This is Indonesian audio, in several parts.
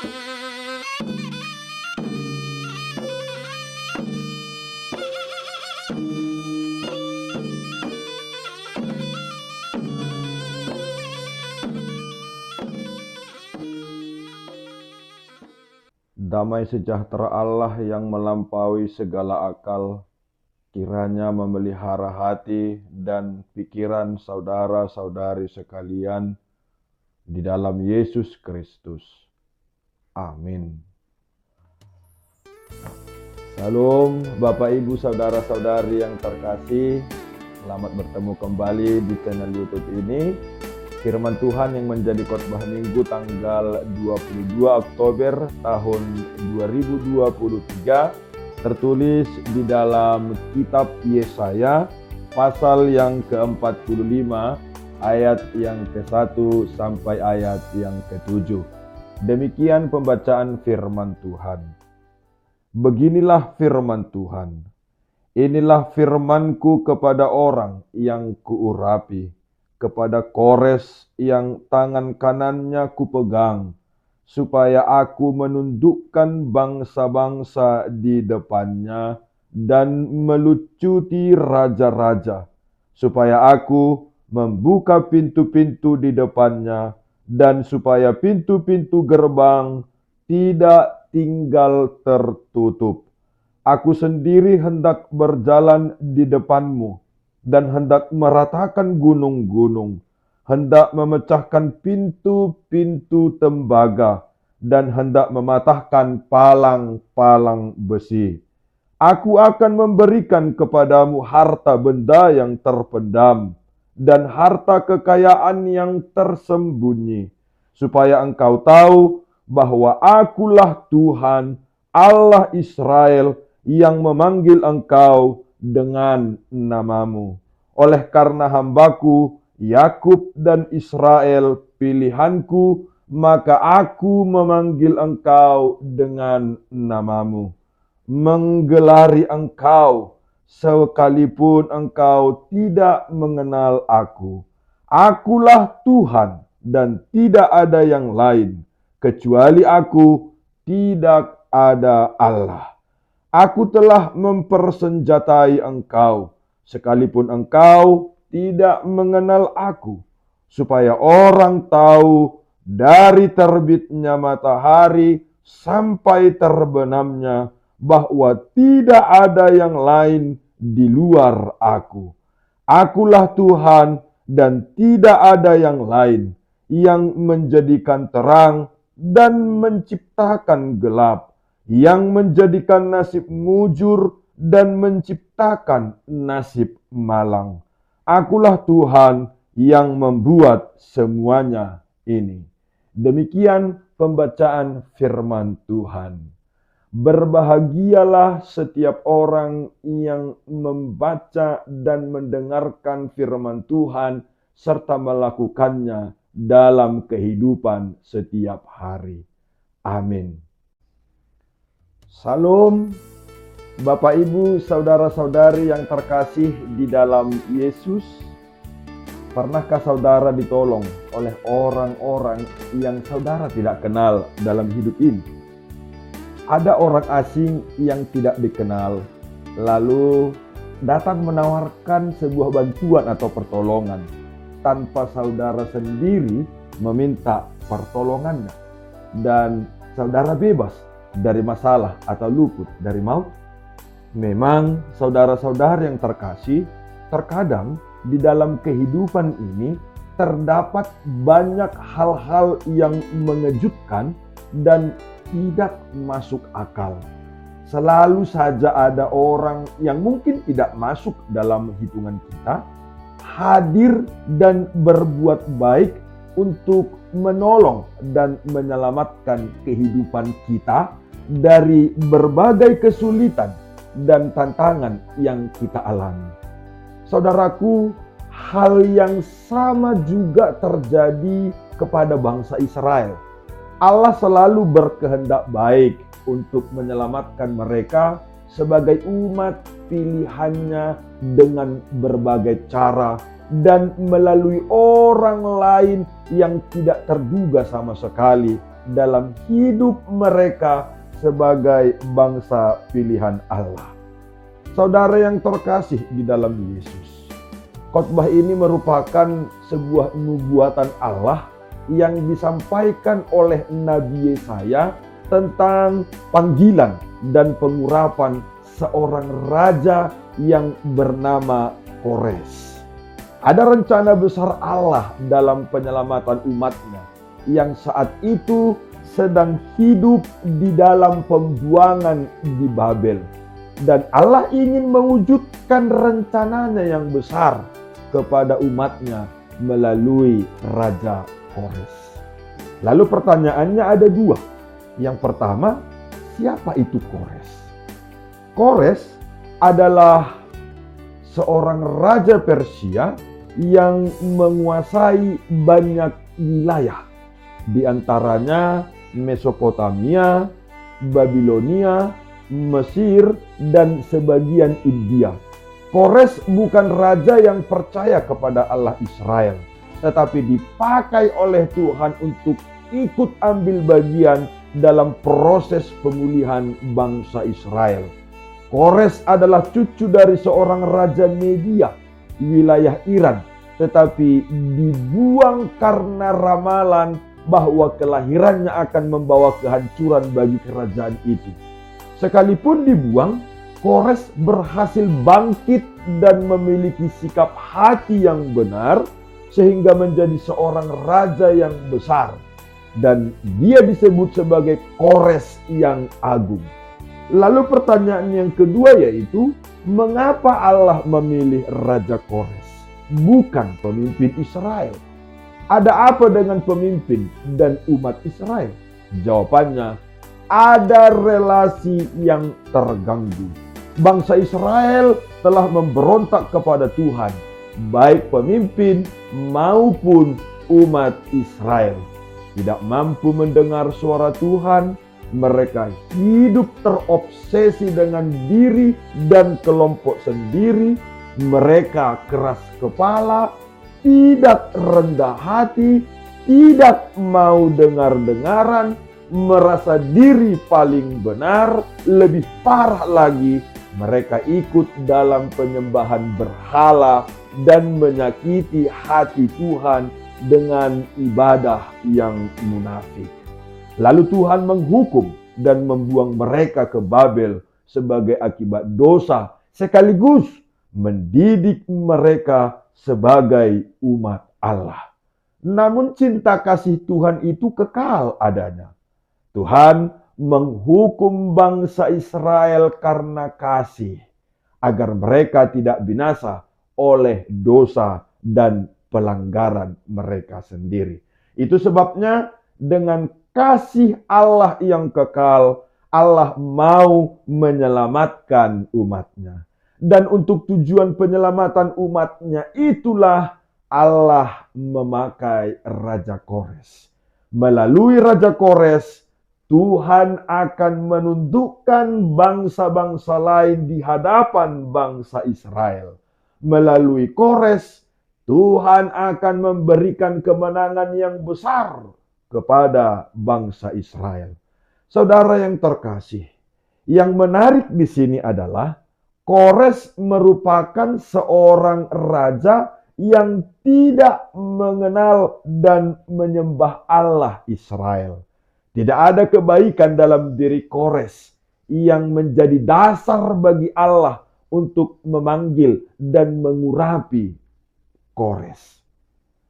Damai sejahtera Allah yang melampaui segala akal, kiranya memelihara hati dan pikiran saudara-saudari sekalian di dalam Yesus Kristus. Amin. Salam Bapak Ibu saudara-saudari yang terkasih, selamat bertemu kembali di channel YouTube ini. Firman Tuhan yang menjadi khotbah minggu tanggal 22 Oktober tahun 2023 tertulis di dalam kitab Yesaya pasal yang ke-45 ayat yang ke-1 sampai ayat yang ke-7. Demikian pembacaan firman Tuhan. Beginilah firman Tuhan. Inilah firmanku kepada orang yang kuurapi, kepada Kores yang tangan kanannya kupegang, supaya aku menundukkan bangsa-bangsa di depannya dan melucuti raja-raja, supaya aku membuka pintu-pintu di depannya dan supaya pintu-pintu gerbang tidak tinggal tertutup. Aku sendiri hendak berjalan di depanmu dan hendak meratakan gunung-gunung, hendak memecahkan pintu-pintu tembaga, dan hendak mematahkan palang-palang besi. Aku akan memberikan kepadamu harta benda yang terpendam, dan harta kekayaan yang tersembunyi, supaya engkau tahu bahwa akulah Tuhan, Allah Israel, yang memanggil engkau dengan namamu. Oleh karena hambaku Yakub dan Israel pilihanku, maka aku memanggil engkau dengan namamu, menggelari engkau sekalipun engkau tidak mengenal aku. Akulah Tuhan dan tidak ada yang lain, kecuali aku tidak ada Allah. Aku telah mempersenjatai engkau, sekalipun engkau tidak mengenal aku, supaya orang tahu dari terbitnya matahari sampai terbenamnya bahwa tidak ada yang lain di luar aku. Akulah Tuhan dan tidak ada yang lain, yang menjadikan terang dan menciptakan gelap, yang menjadikan nasib mujur dan menciptakan nasib malang. Akulah Tuhan yang membuat semuanya ini. Demikian pembacaan firman Tuhan. Berbahagialah setiap orang yang membaca dan mendengarkan firman Tuhan serta melakukannya dalam kehidupan setiap hari. Amin. Salam Bapak Ibu saudara-saudari yang terkasih di dalam Yesus. Pernahkah saudara ditolong oleh orang-orang yang saudara tidak kenal dalam hidup ini? Ada orang asing yang tidak dikenal, lalu datang menawarkan sebuah bantuan atau pertolongan tanpa saudara sendiri meminta pertolongannya, dan saudara bebas dari masalah atau luput dari maut. Memang saudara-saudara yang terkasih, terkadang di dalam kehidupan ini terdapat banyak hal-hal yang mengejutkan dan tidak masuk akal. Selalu saja ada orang yang mungkin tidak masuk dalam hitungan kita, hadir dan berbuat baik untuk menolong dan menyelamatkan kehidupan kita dari berbagai kesulitan dan tantangan yang kita alami. Saudaraku, hal yang sama juga terjadi kepada bangsa Israel. Allah selalu berkehendak baik untuk menyelamatkan mereka sebagai umat pilihannya dengan berbagai cara dan melalui orang lain yang tidak terduga sama sekali, dalam hidup mereka sebagai bangsa pilihan Allah. Saudara yang terkasih di dalam Yesus, khotbah ini merupakan sebuah nubuatan Allah yang disampaikan oleh Nabi Yesaya tentang panggilan dan pengurapan seorang raja yang bernama Kores. Ada rencana besar Allah dalam penyelamatan umatnya yang saat itu sedang hidup di dalam pembuangan di Babel. Dan Allah ingin mewujudkan rencananya yang besar kepada umatnya melalui Raja Kores. Lalu pertanyaannya ada dua. Yang pertama, siapa itu Kores? Kores adalah seorang raja Persia yang menguasai banyak wilayah, di antaranya Mesopotamia, Babilonia, Mesir, dan sebagian India. Kores bukan raja yang percaya kepada Allah Israel, tetapi dipakai oleh Tuhan untuk ikut ambil bagian dalam proses pemulihan bangsa Israel. Kores adalah cucu dari seorang raja Media, wilayah Iran, tetapi dibuang karena ramalan bahwa kelahirannya akan membawa kehancuran bagi kerajaan itu. Sekalipun dibuang, Kores berhasil bangkit dan memiliki sikap hati yang benar sehingga menjadi seorang raja yang besar, dan dia disebut sebagai Kores yang agung. Lalu pertanyaan yang kedua yaitu, mengapa Allah memilih Raja Kores, bukan pemimpin Israel? Ada apa dengan pemimpin dan umat Israel? Jawabannya, ada relasi yang terganggu. Bangsa Israel telah memberontak kepada Tuhan, baik pemimpin maupun umat Israel. Tidak mampu mendengar suara Tuhan, mereka hidup terobsesi dengan diri dan kelompok sendiri. Mereka keras kepala, tidak rendah hati, tidak mau dengar-dengaran, merasa diri paling benar. Lebih parah lagi, mereka ikut dalam penyembahan berhala dan menyakiti hati Tuhan dengan ibadah yang munafik. Lalu Tuhan menghukum dan membuang mereka ke Babel sebagai akibat dosa, sekaligus mendidik mereka sebagai umat Allah. Namun cinta kasih Tuhan itu kekal adanya. Tuhan menghukum bangsa Israel karena kasih, agar mereka tidak binasa oleh dosa dan pelanggaran mereka sendiri. Itu sebabnya dengan kasih Allah yang kekal, Allah mau menyelamatkan umatnya. Dan untuk tujuan penyelamatan umatnya itulah Allah memakai Raja Kores. Melalui Raja Kores, Tuhan akan menundukkan bangsa-bangsa lain di hadapan bangsa Israel. Melalui Kores, Tuhan akan memberikan kemenangan yang besar kepada bangsa Israel. Saudara yang terkasih, yang menarik di sini adalah Kores merupakan seorang raja yang tidak mengenal dan menyembah Allah Israel. Tidak ada kebaikan dalam diri Kores yang menjadi dasar bagi Allah untuk memanggil dan mengurapi Kores.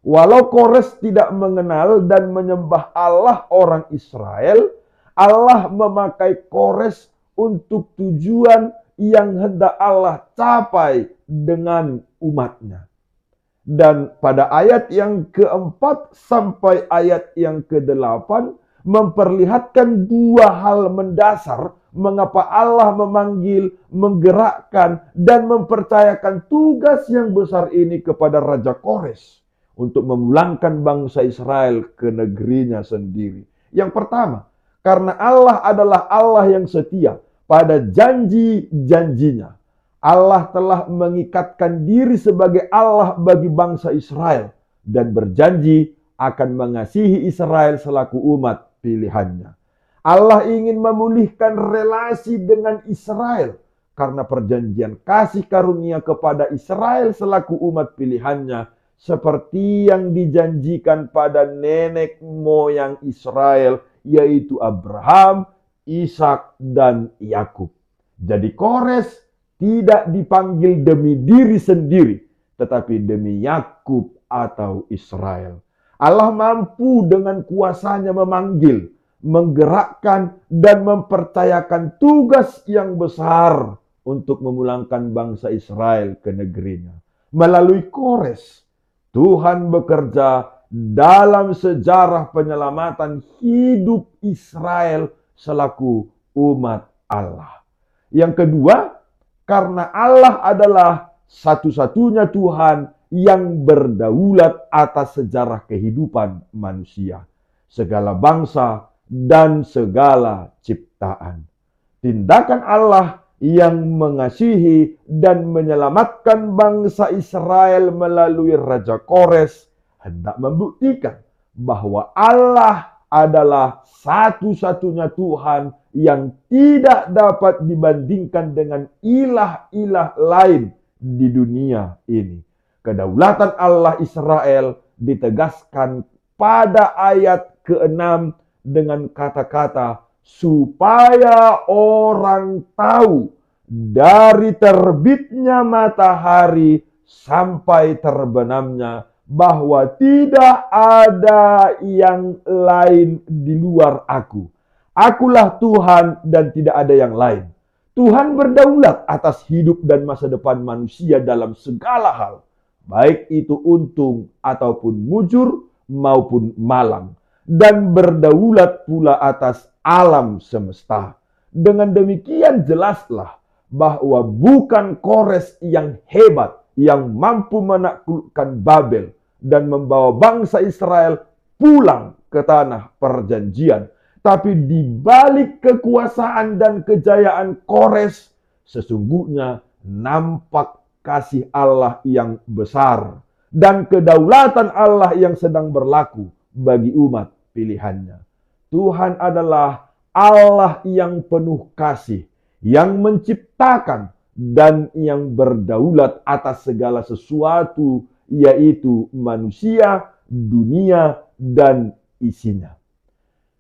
Walau Kores tidak mengenal dan menyembah Allah orang Israel, Allah memakai Kores untuk tujuan yang hendak Allah capai dengan umatnya. Dan pada ayat yang keempat sampai ayat yang ke-8 memperlihatkan dua hal mendasar mengapa Allah memanggil, menggerakkan, dan mempercayakan tugas yang besar ini kepada Raja Kores untuk memulangkan bangsa Israel ke negerinya sendiri. Yang pertama, karena Allah adalah Allah yang setia pada janji-janjinya. Allah telah mengikatkan diri sebagai Allah bagi bangsa Israel dan berjanji akan mengasihi Israel selaku umat pilihannya. Allah ingin memulihkan relasi dengan Israel karena perjanjian kasih karunia kepada Israel selaku umat pilihannya, seperti yang dijanjikan pada nenek moyang Israel, yaitu Abraham, Ishak, dan Yakub. Jadi Kores tidak dipanggil demi diri sendiri, tetapi demi Yakub atau Israel. Allah mampu dengan kuasanya memanggil, menggerakkan, dan mempercayakan tugas yang besar untuk memulangkan bangsa Israel ke negerinya. Melalui Kores, Tuhan bekerja dalam sejarah penyelamatan hidup Israel selaku umat Allah. Yang kedua, karena Allah adalah satu-satunya Tuhan yang berdaulat atas sejarah kehidupan manusia, segala bangsa, dan segala ciptaan. Tindakan Allah yang mengasihi dan menyelamatkan bangsa Israel melalui Raja Kores hendak membuktikan bahwa Allah adalah satu-satunya Tuhan yang tidak dapat dibandingkan dengan ilah-ilah lain di dunia ini. Kedaulatan Allah Israel ditegaskan pada ayat ke-6 dengan kata-kata, supaya orang tahu dari terbitnya matahari sampai terbenamnya bahwa tidak ada yang lain di luar aku. Akulah Tuhan dan tidak ada yang lain. Tuhan berdaulat atas hidup dan masa depan manusia dalam segala hal, baik itu untung ataupun mujur maupun malang, dan berdaulat pula atas alam semesta. Dengan demikian jelaslah bahwa bukan Kores yang hebat yang mampu menaklukkan Babel dan membawa bangsa Israel pulang ke tanah perjanjian, tapi di balik kekuasaan dan kejayaan Kores sesungguhnya nampak kasih Allah yang besar dan kedaulatan Allah yang sedang berlaku bagi umat pilihannya. Tuhan adalah Allah yang penuh kasih, yang menciptakan dan yang berdaulat atas segala sesuatu, yaitu manusia, dunia, dan isinya.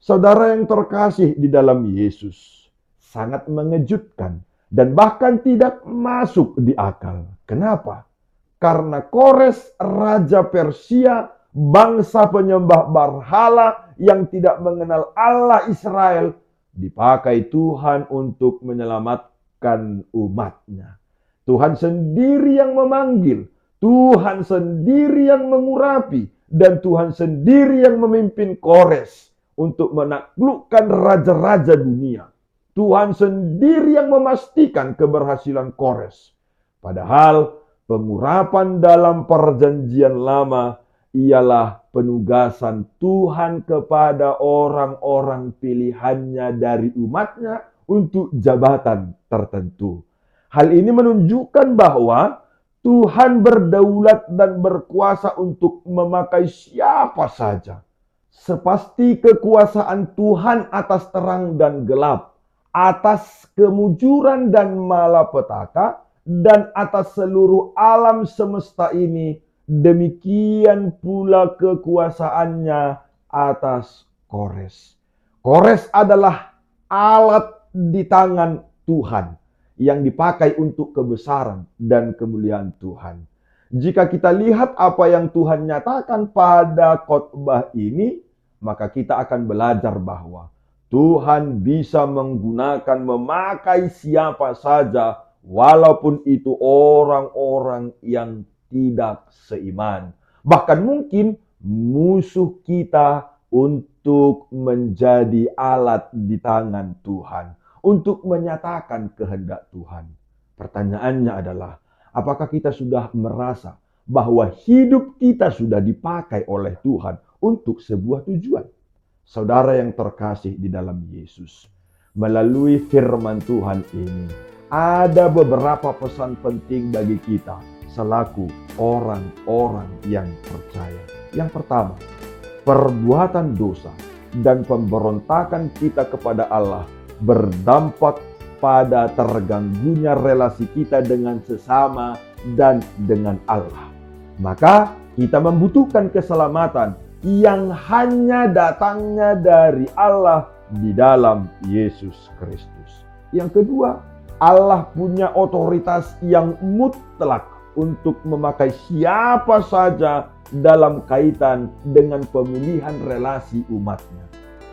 Saudara yang terkasih di dalam Yesus, sangat mengejutkan dan bahkan tidak masuk di akal. Kenapa? Karena Kores, Raja Persia, bangsa penyembah berhala yang tidak mengenal Allah Israel, dipakai Tuhan untuk menyelamatkan umatnya. Tuhan sendiri yang memanggil, Tuhan sendiri yang mengurapi, dan Tuhan sendiri yang memimpin Kores untuk menaklukkan raja-raja dunia. Tuhan sendiri yang memastikan keberhasilan Kores. Padahal pengurapan dalam perjanjian lama ialah penugasan Tuhan kepada orang-orang pilihannya dari umatnya untuk jabatan tertentu. Hal ini menunjukkan bahwa Tuhan berdaulat dan berkuasa untuk memakai siapa saja. Sepasti kekuasaan Tuhan atas terang dan gelap, atas kemujuran dan malapetaka, dan atas seluruh alam semesta ini, demikian pula kekuasaannya atas Kores. Kores adalah alat di tangan Tuhan yang dipakai untuk kebesaran dan kemuliaan Tuhan. Jika kita lihat apa yang Tuhan nyatakan pada khotbah ini, maka kita akan belajar bahwa Tuhan bisa menggunakan, memakai siapa saja, walaupun itu orang-orang yang tidak seiman. Bahkan mungkin musuh kita, untuk menjadi alat di tangan Tuhan, untuk menyatakan kehendak Tuhan. Pertanyaannya adalah, apakah kita sudah merasa bahwa hidup kita sudah dipakai oleh Tuhan untuk sebuah tujuan? Saudara yang terkasih di dalam Yesus, melalui firman Tuhan ini, ada beberapa pesan penting bagi kita selaku orang-orang yang percaya. Yang pertama, perbuatan dosa dan pemberontakan kita kepada Allah berdampak pada terganggunya relasi kita dengan sesama dan dengan Allah. Maka kita membutuhkan keselamatan yang hanya datangnya dari Allah di dalam Yesus Kristus. Yang kedua, Allah punya otoritas yang mutlak untuk memakai siapa saja dalam kaitan dengan pemilihan relasi umatnya.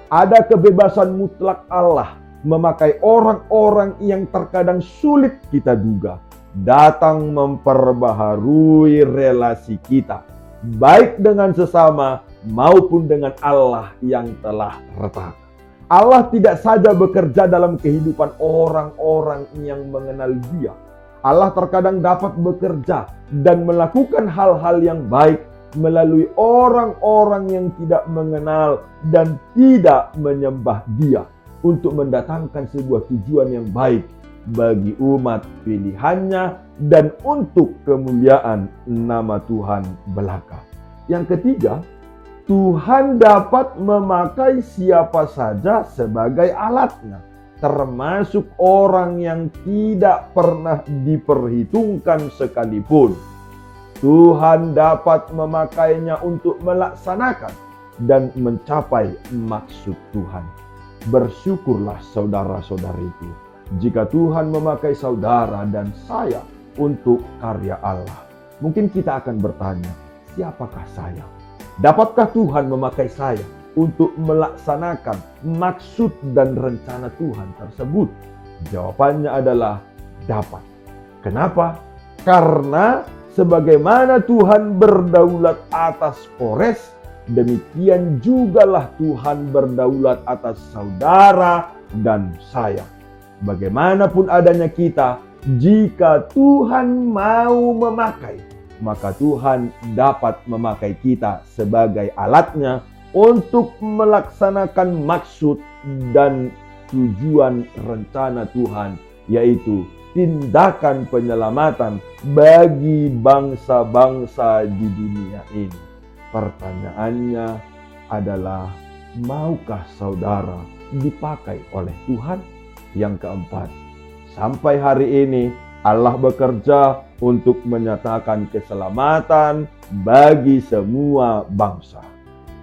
Ada kebebasan mutlak Allah memakai orang-orang yang terkadang sulit kita duga, datang memperbaharui relasi kita, baik dengan sesama maupun dengan Allah yang telah retak. Allah tidak saja bekerja dalam kehidupan orang-orang yang mengenal Dia. Allah terkadang dapat bekerja dan melakukan hal-hal yang baik melalui orang-orang yang tidak mengenal dan tidak menyembah Dia, untuk mendatangkan sebuah tujuan yang baik bagi umat pilihannya dan untuk kemuliaan nama Tuhan belaka. Yang ketiga, Tuhan dapat memakai siapa saja sebagai alatnya, termasuk orang yang tidak pernah diperhitungkan sekalipun. Tuhan dapat memakainya untuk melaksanakan dan mencapai maksud Tuhan. Bersyukurlah saudara-saudariku, jika Tuhan memakai saudara dan saya untuk karya Allah. Mungkin kita akan bertanya, siapakah saya? Dapatkah Tuhan memakai saya untuk melaksanakan maksud dan rencana Tuhan tersebut? Jawabannya adalah dapat. Kenapa? Karena sebagaimana Tuhan berdaulat atas Kores, demikian jugalah Tuhan berdaulat atas saudara dan saya. Bagaimanapun adanya kita, jika Tuhan mau memakai, maka Tuhan dapat memakai kita sebagai alatnya untuk melaksanakan maksud dan tujuan rencana Tuhan, yaitu tindakan penyelamatan bagi bangsa-bangsa di dunia ini. Pertanyaannya adalah, maukah saudara dipakai oleh Tuhan? Yang keempat, sampai hari ini Allah bekerja untuk menyatakan keselamatan bagi semua bangsa.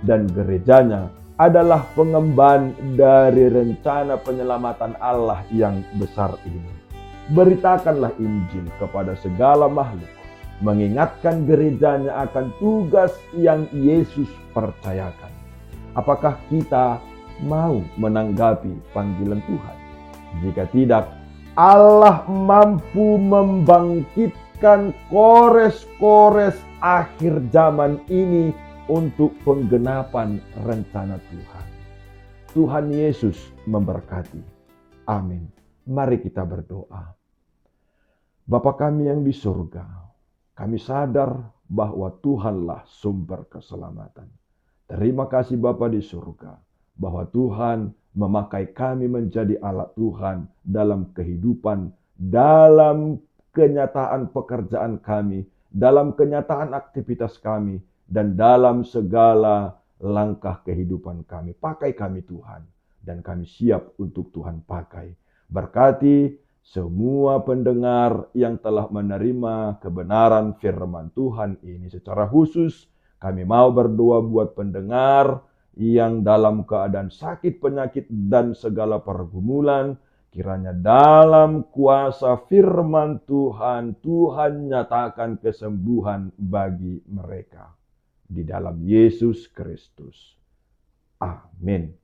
Dan gerejanya adalah pengemban dari rencana penyelamatan Allah yang besar ini. Beritakanlah Injil kepada segala makhluk, mengingatkan gerejanya akan tugas yang Yesus percayakan. Apakah kita mau menanggapi panggilan Tuhan? Jika tidak, Allah mampu membangkitkan kores-kores akhir zaman ini untuk penggenapan rencana Tuhan. Tuhan Yesus memberkati. Amin. Mari kita berdoa. Bapa kami yang di surga, kami sadar bahwa Tuhanlah sumber keselamatan. Terima kasih Bapa di surga, bahwa Tuhan memakai kami menjadi alat Tuhan dalam kehidupan, dalam kenyataan pekerjaan kami, dalam kenyataan aktivitas kami, dan dalam segala langkah kehidupan kami. Pakai kami Tuhan, dan kami siap untuk Tuhan pakai. Berkati semua pendengar yang telah menerima kebenaran firman Tuhan ini. Secara khusus kami mau berdoa buat pendengar yang dalam keadaan sakit, penyakit, dan segala pergumulan. Kiranya dalam kuasa firman Tuhan, Tuhan nyatakan kesembuhan bagi mereka. Di dalam Yesus Kristus. Amin.